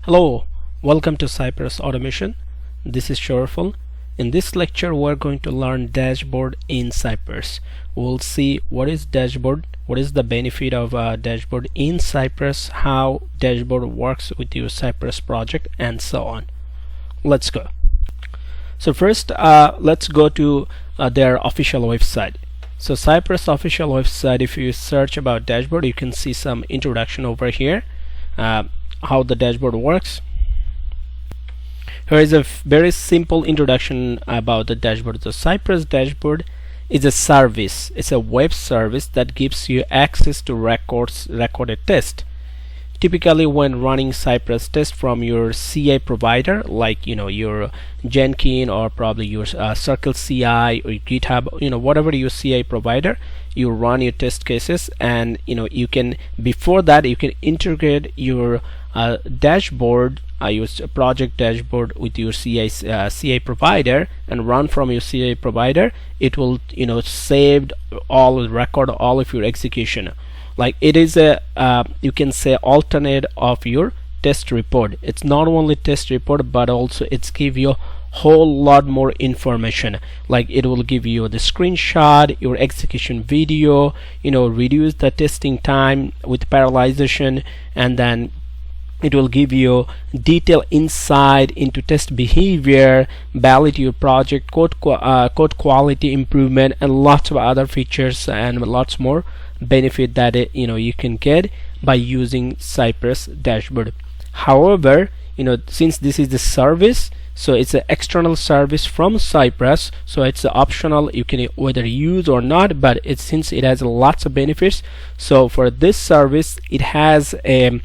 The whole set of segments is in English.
Hello, welcome to Cypress Automation. This is Shoreful. In this lecture, we're going to learn dashboard in Cypress. We'll see what is dashboard, what is the benefit of a dashboard in Cypress, how dashboard works with your Cypress project, and so on. Let's go. So first, let's go to their official website. So Cypress official website, if you search about dashboard, you can see some introduction over here. How the dashboard works. Here is a very simple introduction about the dashboard. The Cypress dashboard is a service. It's a web service that gives you access to recorded tests. Typically, when running Cypress test from your CI provider, like your Jenkins or probably your Circle CI or GitHub, whatever your CI provider, you run your test cases, and you can, before that, you can integrate your dashboard, your project dashboard with your CI provider and run from your CI provider. It will saved record all of your execution. Like it is a you can say alternate of your test report. It's not only test report, but also it's give you a whole lot more information. Like it will give you the screenshot, your execution video, reduce the testing time with parallelization, and then it will give you detailed insight into test behavior, validate your project, code quality improvement, and lots of other features and lots more benefit that you can get by using Cypress dashboard. However, since this is the service, so it's an external service from Cypress, so it's optional. You can whether use or not, but since it has lots of benefits, so for this service it has a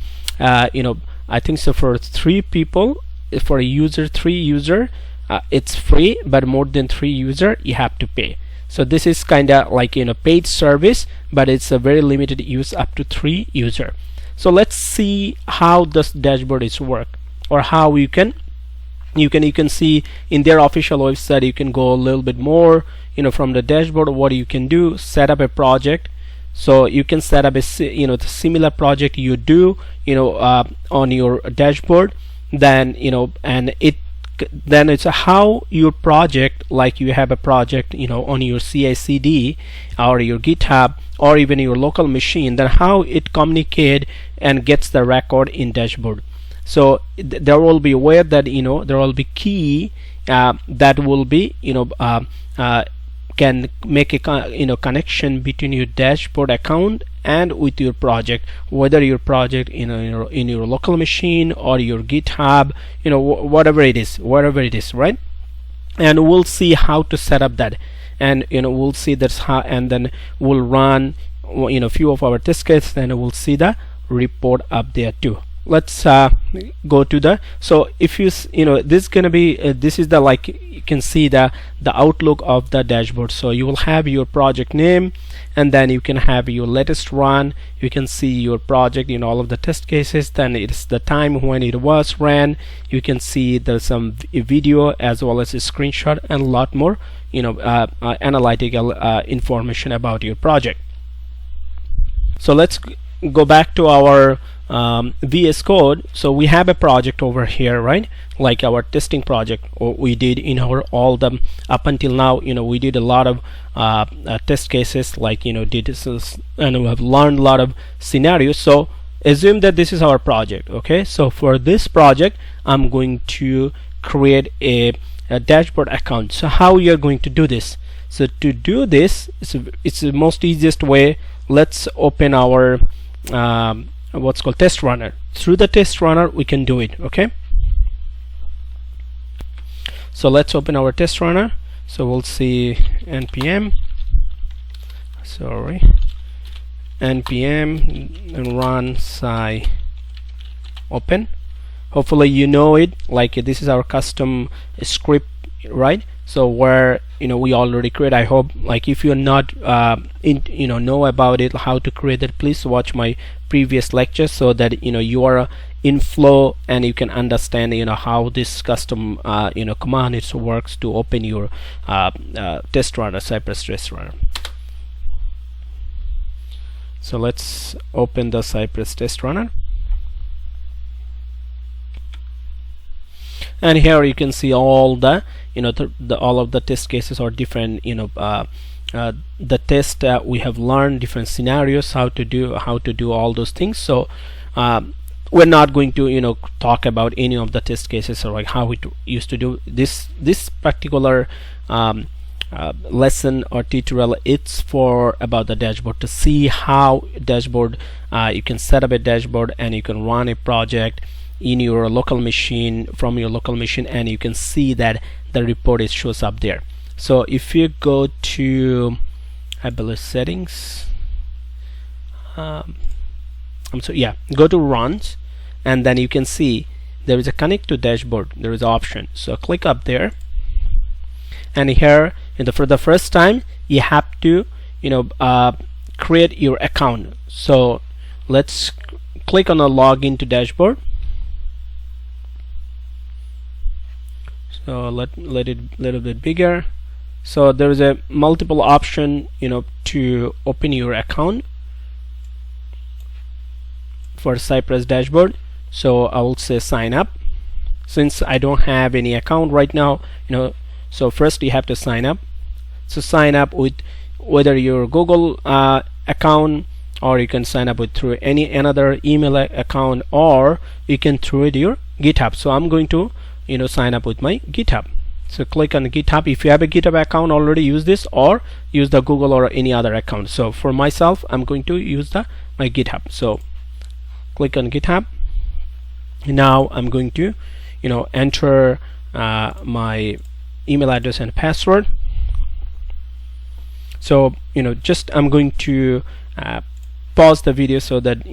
I think so for 3 people, for a three user, it's free, but more than 3 user you have to pay. So this is kind of like paid service, but it's a very limited use up to 3 user. So let's see how this dashboard is work, or how you can see in their official website. You can go a little bit more from the dashboard. What you can do, set up a project. So you can set up a the similar project you do on your dashboard, then and then it's how your project, like you have a project on your CI/CD or your GitHub or even your local machine, then how it communicate and gets the record in dashboard. So there will be where that there will be key that will be can make a connection between your dashboard account and with your project, whether your project in your local machine or your GitHub, whatever it is, wherever it is, right? And we'll see how to set up that, and we'll see that's how, and then we'll run few of our test cases, and we'll see the report up there too. Let's go to the, so if this is gonna be this is the, like you can see the outlook of the dashboard. So you will have your project name, and then you can have your latest run. You can see your project all of the test cases, then it's the time when it was ran. You can see there's some video as well as a screenshot and a lot more analytical information about your project. So let's go back to our VS Code. So we have a project over here, right? Like our testing project, or we did in our up until now, we did a lot of test cases, like did this, and we have learned a lot of scenarios. So assume that this is our project. Okay, so for this project I'm going to create a dashboard account. So how you're going to do this? So to do this, it's the most easiest way. Let's open our what's called test runner. Through the test runner we can do it. Okay, so let's open our test runner. So we'll see npm and run sci open. Hopefully you know it, like this is our custom script, right? So where we already create. I hope, like, if you're not know about it, how to create it, please watch my previous lectures so that you are in flow and you can understand how this custom command works to open your test runner, Cypress test runner. So let's open the Cypress test runner. And here you can see all the all of the test cases are different, the test we have learned different scenarios, how to do all those things. So we're not going to talk about any of the test cases or like how we used to do this particular lesson or tutorial. It's for about the dashboard, to see how dashboard you can set up a dashboard and you can run a project in your local machine, from your local machine, and you can see that the report shows up there. So if you go to, I believe, settings, go to runs, and then you can see there is a connect to dashboard, there is an option. So click up there, and here for the first time you have to create your account. So let's click on a login to dashboard. So let it a little bit bigger. So there is a multiple option to open your account for Cypress dashboard. So I will say sign up, since I don't have any account right now. So first you have to sign up. So sign up with whether your Google account, or you can sign up with through another email account, or you can through it your GitHub. So I'm going to sign up with my GitHub. So click on GitHub. If you have a GitHub account already, use this, or use the Google or any other account. So for myself, I'm going to use my GitHub. So click on GitHub. Now I'm going to enter my email address and password. So just I'm going to pause the video so that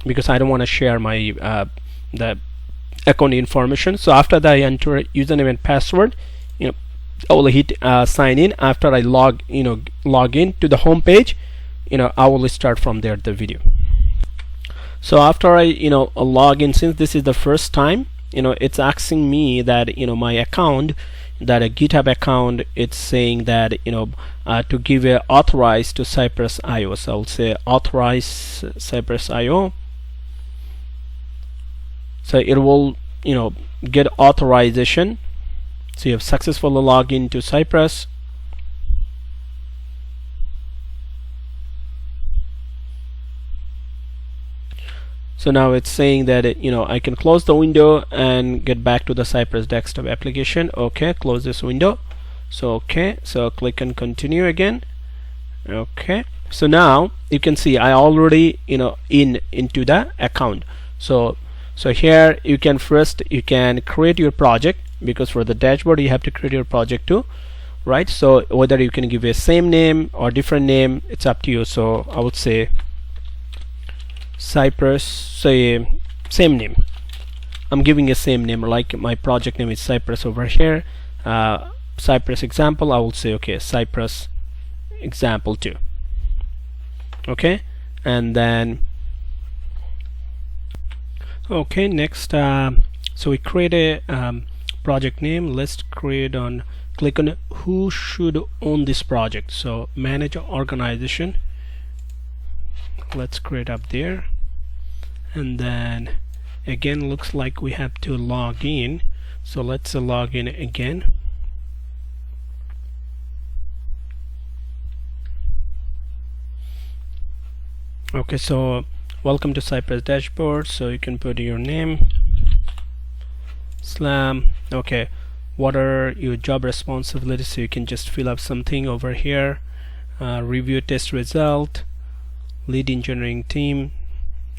because I don't want to share my the account information. So after that I enter username and password, I will hit sign in. After I log in to the home page, I will start from there the video. So after I log in, since this is the first time, it's asking me that my account, that a GitHub account, it's saying that to give a authorize to Cypress IO. So I'll say authorize Cypress IO. So it will get authorization. So you have successfully logged into Cypress. So now it's saying that I can close the window and get back to the Cypress desktop application. Okay, close this window. So okay, so click and continue again. Okay, so now you can see I already into the account. So here you can create your project, because for the dashboard you have to create your project too, right? So whether you can give a same name or different name, it's up to you. So I would say Cypress, say same name. I'm giving a same name, like my project name is Cypress over here. Cypress example, I will say okay, Cypress example 2. Okay, and then okay, next so we create a project name. Let's click on who should own this project. So manage organization, let's create up there, and then again looks like we have to log in. So let's log in again. Okay, so welcome to Cypress dashboard. So you can put your name, slam. Okay, what are your job responsibilities? So you can just fill up something over here. Review test result, lead engineering team,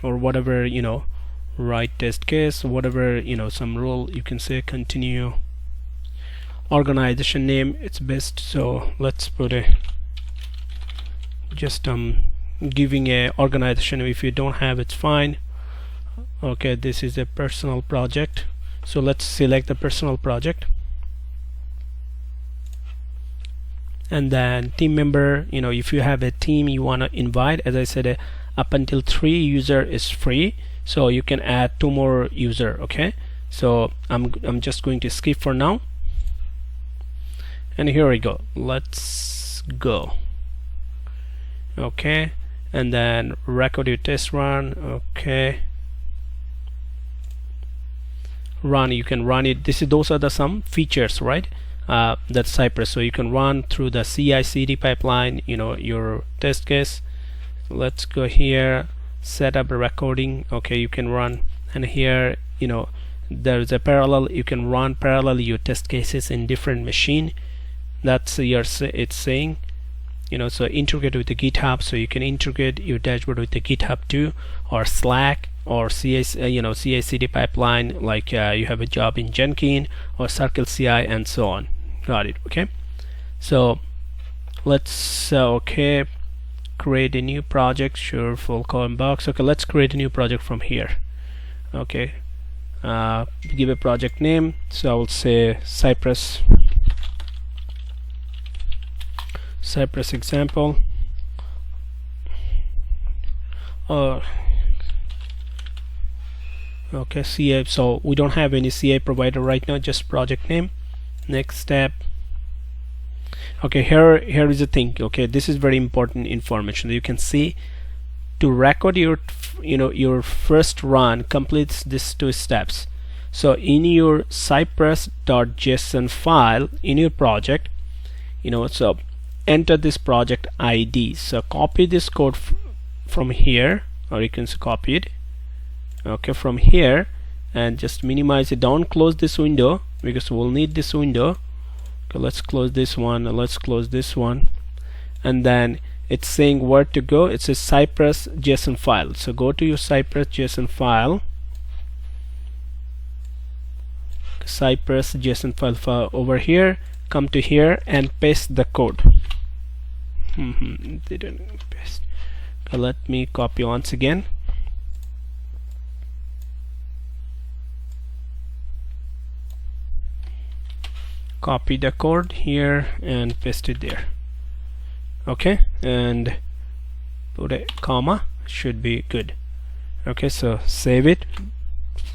or whatever, write test case, whatever, some rule you can say. Continue. Organization name, it's best, so let's put a just giving a organization. If you don't have, it's fine. Okay, this is a personal project, so let's select the personal project. And then team member, if you have a team you want to invite, as I said, up until 3 user is free, so you can add 2 more user. Okay, so I'm just going to skip for now, and here we go. Let's go. Okay, and then record your test run. Okay, run, you can run it. Those are the some features, right? That's Cypress. So you can run through the CI/CD pipeline, your test case. Let's go here, set up a recording. Okay, you can run, and here there's a parallel. You can run parallel your test cases in different machine. That's it's saying, so integrate with the GitHub. So you can integrate your dashboard with the GitHub too, or Slack, or CI/CD pipeline, like you have a job in Jenkins or Circle CI and so on. Got it? Okay, so let's okay, create a new project. Sure, full column box. Okay, let's create a new project from here. Okay, give a project name. So I will say Cypress example. Okay, CA. So we don't have any CA provider right now, just project name. Next step. Okay, here is the thing. Okay, this is very important information. You can see, to record your first run completes these 2 steps. So in your cypress.json file in your project, so enter this project ID. So copy this code from here, or you can copy it, okay, from here, and just minimize it. Don't close this window because we'll need this window. Okay, let's close this one, and let's close this one, and then it's saying where to go. It's a Cypress JSON file. So go to your Cypress JSON file, Cypress JSON file over here. Come to here and paste the code. Didn't paste. Okay, let me copy once again. Copy the code here and paste it there. Okay, and put a comma, should be good. Okay, so save it.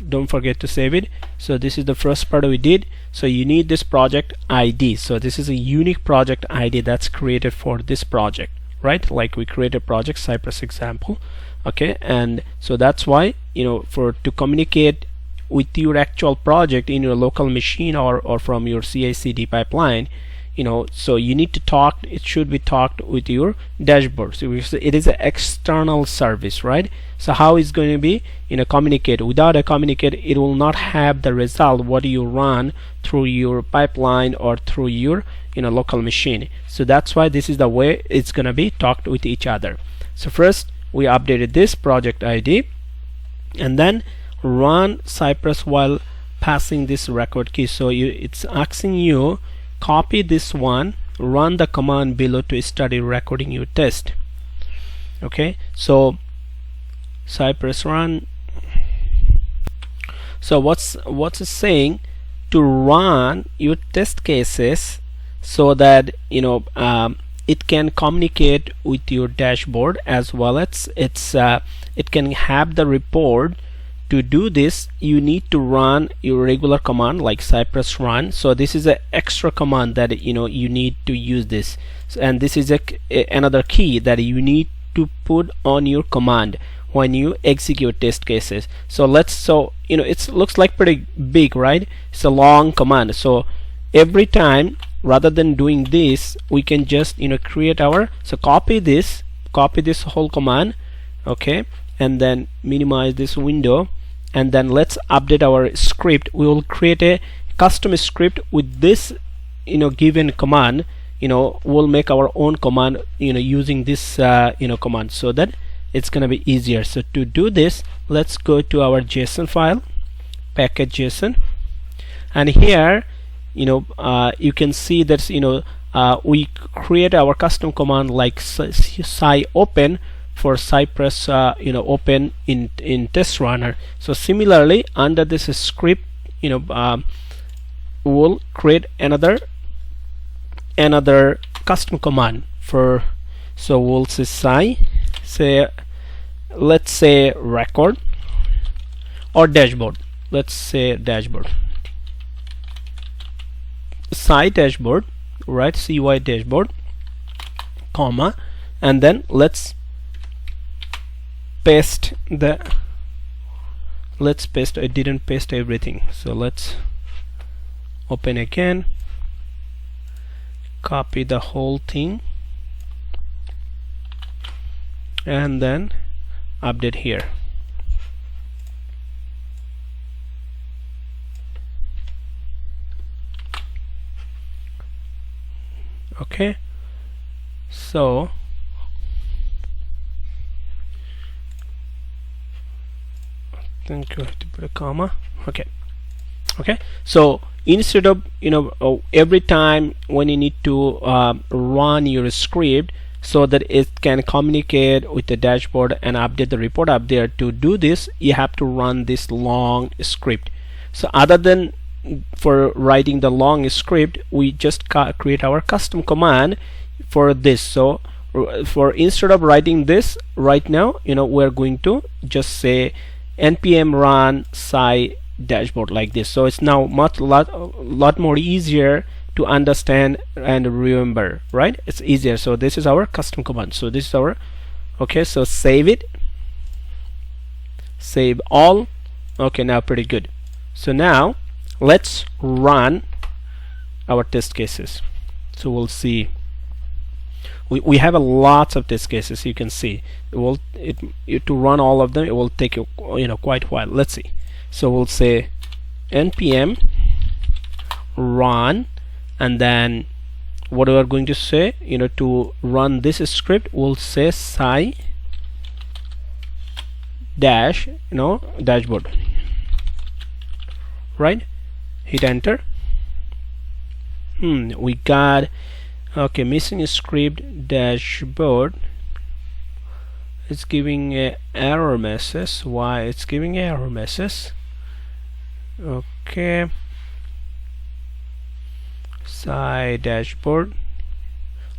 Don't forget to save it. So this is the first part we did. So you need this project ID. So this is a unique project ID that's created for this project, right? Like we created project Cypress example. Okay, and so that's why to communicate with your actual project in your local machine, or from your CI/CD pipeline, so you need to talk. It should be talked with your dashboard. So it is an external service, right? So how is going to be communicate? Without a communicate, it will not have the result what you run through your pipeline or through your local machine. So that's why this is the way it's going to be talked with each other. So first we updated this project ID, and then run Cypress while passing this record key. So it's asking you, copy this one, run the command below to study recording your test. Okay, so Cypress run. So what's it saying? To run your test cases so that it can communicate with your dashboard, as well as it can have the report. To do this, you need to run your regular command like Cypress run. So this is an extra command that you need to use this, and this is another key that you need to put on your command when you execute test cases. So it looks like pretty big, right? It's a long command. So every time, rather than doing this, we can just create our, so copy this whole command, okay, and then minimize this window, and then let's update our script. We will create a custom script with this given command. We'll make our own command using this command, so that it's gonna be easier. So to do this, let's go to our JSON file, package JSON, and here you can see that we create our custom command like cy open for Cypress open in test runner. So similarly, under this script we'll create another custom command for, so we'll say let's say record or dashboard. Let's say dashboard, cy dashboard, right? cy dashboard, comma, and then let's paste the let's paste. I didn't paste everything, so let's open again, copy the whole thing, and then update here. Okay, so I think you have to put a comma. Okay, so instead of every time when you need to run your script so that it can communicate with the dashboard and update the report up there, to do this you have to run this long script. So other than for writing the long script, we just create our custom command for this. So for instead of writing this right now, we're going to just say npm run sci dashboard like this. So it's now lot more easier to understand and remember, right? It's easier. So this is our custom command. So this is our okay, so save it, save all. Okay, now pretty good. So now let's run our test cases. So we'll see we have a lots of test cases. You can see to run all of them it will take quite a while. Let's see. So we'll say npm run, and then what we are going to say, to run this script, we'll say sci dash dashboard, right? Hit enter. We got okay, missing a script dashboard. It's giving a error message. Why it's giving error message? Okay, sci dashboard.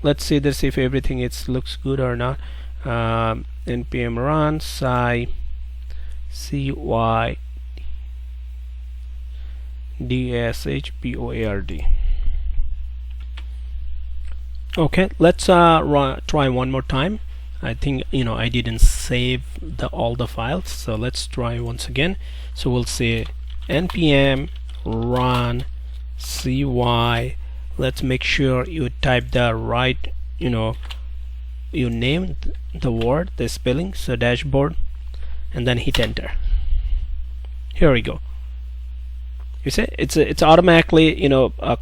Let's see this, if everything looks good or not. npm run sci dashboard. Okay, let's try one more time. I think I didn't save all the files, so let's try once again. So we'll say npm run cy. Let's make sure you type the right, you name the word, the spelling, so dashboard, and then hit enter. Here we go. You see it's automatically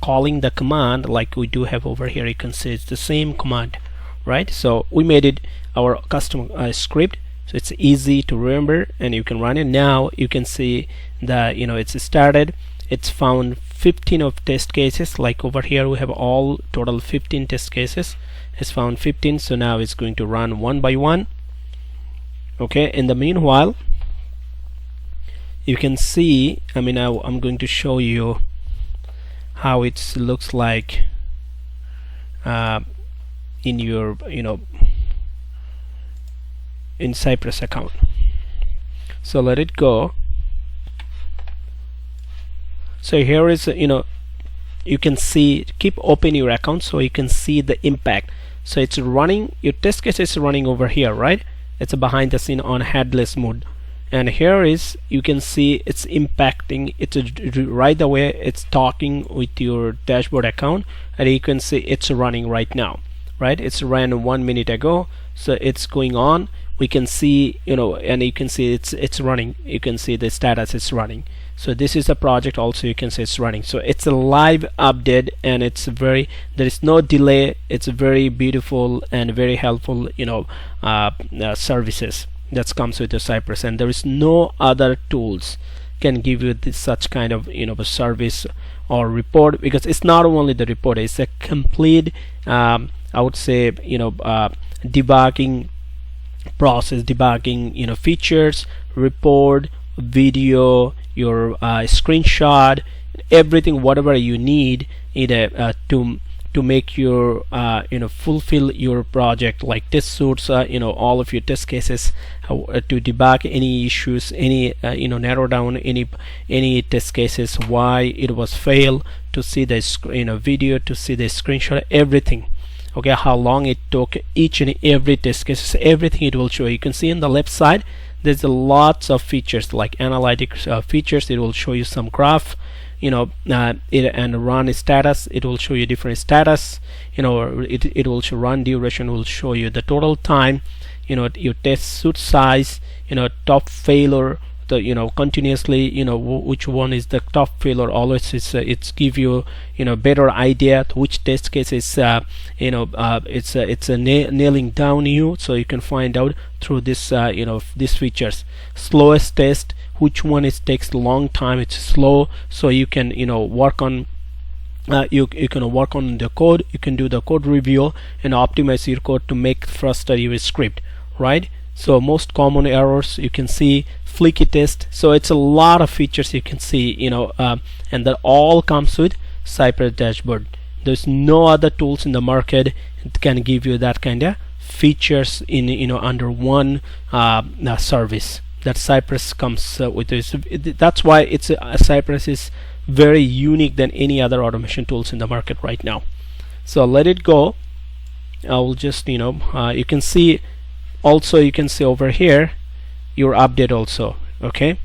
calling the command like we do have over here. You can see it's the same command, right? So we made it our custom script, so it's easy to remember and you can run it. Now you can see that it's started. It's found 15 of test cases. Like over here we have all total 15 test cases. It's found 15, so now it's going to run one by one. Okay, in the meanwhile you can see, I'm going to show you how it looks like in your in Cypress account. So let it go. So here is you can see, keep open your account so you can see the impact. So it's running, your test case is running over here, right? It's a behind the scene on headless mode, and here is, you can see it's impacting. It's right away it's talking with your dashboard account, and you can see it's running right now, right? It's ran 1 minute ago, so it's going on. We can see and you can see it's running. You can see the status is running. So this is a project also, you can say it's running. So it's a live update, and there is no delay. It's very beautiful and very helpful services that comes with the Cypress, and there is no other tools can give you such kind of service or report, because it's not only the report, it's a complete I would say debugging process, debugging features, report, video, your screenshot, everything, whatever you need to make your fulfill your project, like test suits, all of your test cases, to debug any issues, any narrow down any test cases, why it was failed, to see the video, to see the screenshot, everything. Okay, how long it took each and every test cases, everything it will show. You can see on the left side there's a lots of features like analytics features. It will show you some graph, and run status. It will show you different status. It will show run duration, will show you the total time, your test suit size, top failure, the continuously, which one is the top failure. Always it's give you better idea which test case is it's nailing down you, so you can find out through this these features. Slowest test, which one is takes a long time, it's slow, so you can work on you can work on the code. You can do the code review and optimize your code to make faster your script, right? So most common errors you can see, flaky test. So it's a lot of features you can see, and that all comes with Cypress dashboard. There's no other tools in the market that can give you that kind of features in under one service that Cypress comes with this. That's why it's Cypress is very unique than any other automation tools in the market right now. So let it go. I will just you can see also, you can see over here your update also. Okay,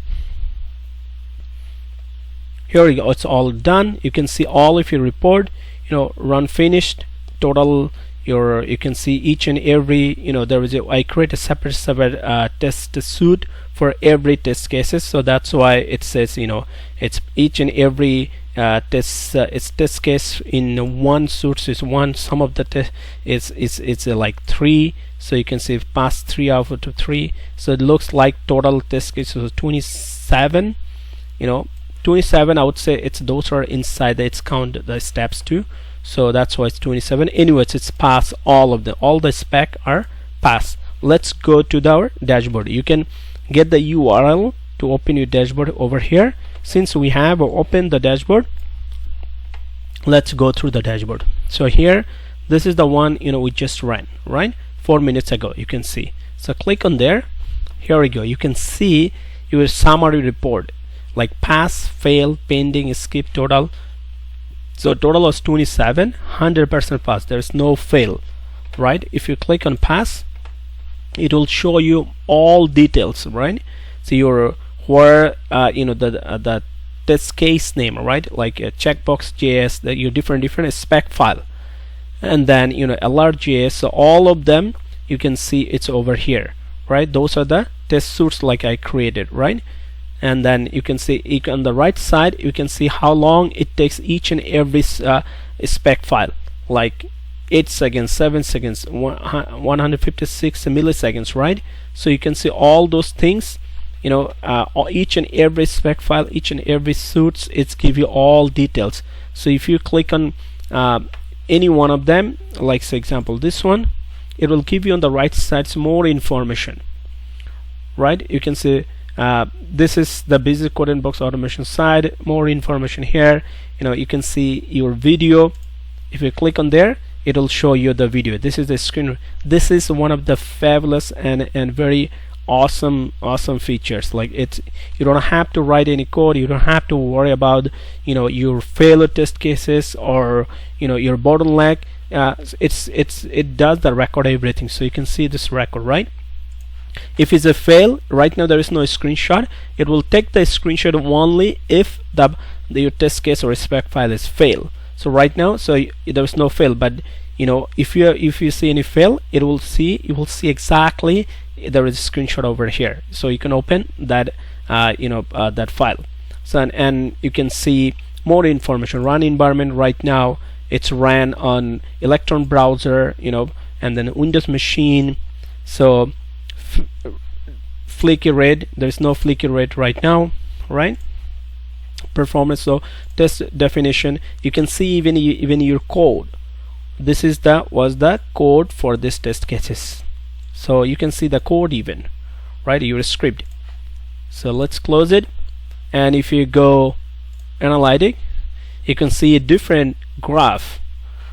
here we go, it's all done. You can see all of your report, run finished, total you can see each and every there is I create a separate test suite for every test cases. So that's why it says it's each and every it's test case in one suite is one. Some of the test it's like 3, so you can see pass 3 out of 3. So it looks like total test cases 27. 27, I would say it's those are inside it's count the steps too, so that's why it's 27. Anyways, it's pass all of them, all the spec are pass. Let's go to our dashboard. You can get the URL to open your dashboard over here. Since we have opened the dashboard, let's go through the dashboard. So here, this is the one we just ran, right, 4 minutes ago. You can see, so click on there. Here we go, you can see your summary report like pass, fail, pending, skip, total. So total was 27, 100% pass, there's no fail, right? If you click on pass, it will show you all details, right? So your where the test case name, right, like a checkbox JS, that your different spec file, and then alert.js. So all of them you can see it's over here, right? Those are the test suites like I created, right? And then you can see on the right side you can see how long it takes each and every spec file, like 8 seconds, 7 seconds, 156 milliseconds, right? So you can see all those things, each and every spec file, each and every suits, it's give you all details. So if you click on any one of them, like for example this one, it will give you on the right side some more information, right? You can see this is the basic code and box automation side, more information here. You can see your video. If you click on there, it will show you the video. This is the screen. This is one of the fabulous and very awesome features. Like you don't have to write any code, you don't have to worry about your failure test cases or your bottleneck. It does the record everything. So you can see this record, right? If it's a fail, right now there is no screenshot. It will take the screenshot only if your test case or spec file is fail. So right now, there is no fail, but if you see any fail, you will see exactly there is a screenshot over here. So you can open that that file. So and you can see more information. Run environment right now, it's ran on Electron browser, and then Windows machine. So flaky red, there's no flaky red right now, right? Performance. So test definition, you can see even your code. This is was the code for this test cases. So you can see the code even, right? Your script. So let's close it, and if you go analytic, you can see a different graph,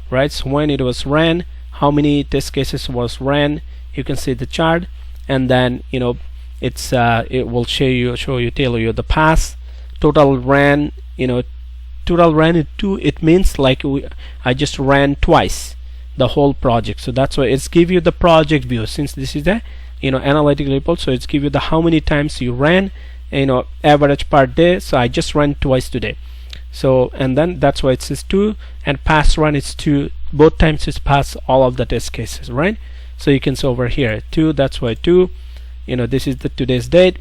right? So when it was ran, how many test cases was ran, you can see the chart, and then it's it will tell you the pass, total ran, total ran 2. It means like I just ran twice the whole project. So that's why it's give you the project view. Since this is the analytical report. So it's give you the how many times you ran, average per day. So I just ran twice today. So and then that's why it says 2, and pass run is 2. Both times it's pass all of the test cases, right? So you can see over here 2, that's why 2. This is the today's date.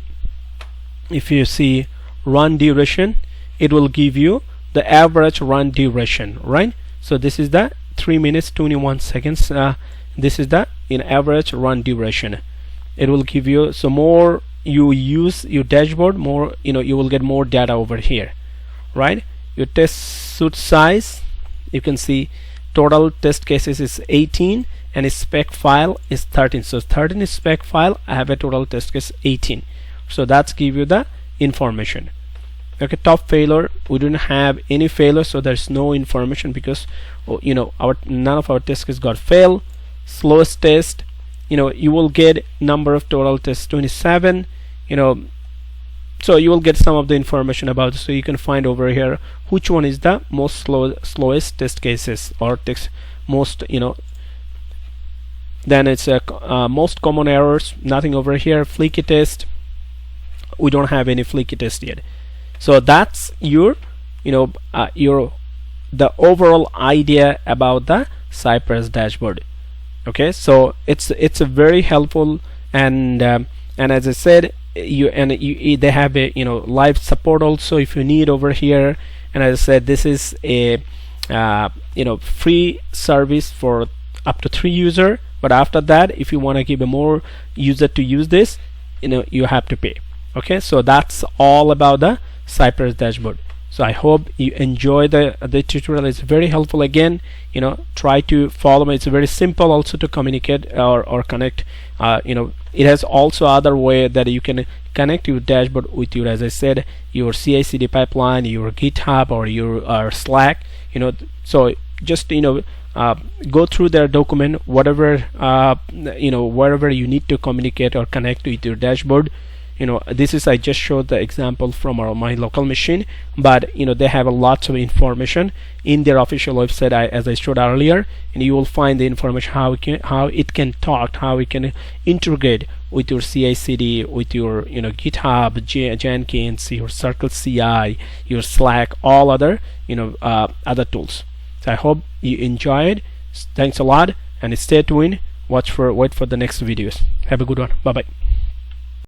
If you see run duration, it will give you the average run duration, right? So this is the 3 minutes 21 seconds. This is the average run duration. It will give you, so more you use your dashboard, more you will get more data over here, right? Your test suite size, you can see total test cases is 18 and its spec file is 13. So 13 is spec file, I have a total test case 18. So that's give you the information. Okay, top failure, we didn't have any failure, so there's no information because none of our test cases got failed. Slowest test, you will get number of total tests 27. So you will get some of the information about it. So you can find over here which one is the most slowest test cases, or text most then it's most common errors. Nothing over here. Flaky test, we don't have any flaky test yet. So that's your the overall idea about the Cypress dashboard. Okay, so it's a very helpful, and as I said, they have a live support also if you need over here. And as I said, this is a free service for up to 3 users, but after that, if you want to give a more user to use this, you have to pay. Okay, so that's all about the Cypress dashboard. So I hope you enjoy the tutorial. It's very helpful. Again, try to follow me. It's very simple also to communicate or connect. It has also other way that you can connect your dashboard with your, as I said, your CI/CD pipeline, your GitHub, or your Slack. So just go through their document, whatever wherever you need to communicate or connect with your dashboard. This is, I just showed the example from my local machine, but they have a lots of information in their official website, as I showed earlier, and you will find the information how it can talk, how it can integrate with your CI/CD, with your GitHub, Jenkins, your Circle CI, your Slack, all other other tools. So I hope you enjoyed. Thanks a lot, and stay tuned. Wait for the next videos. Have a good one. Bye bye.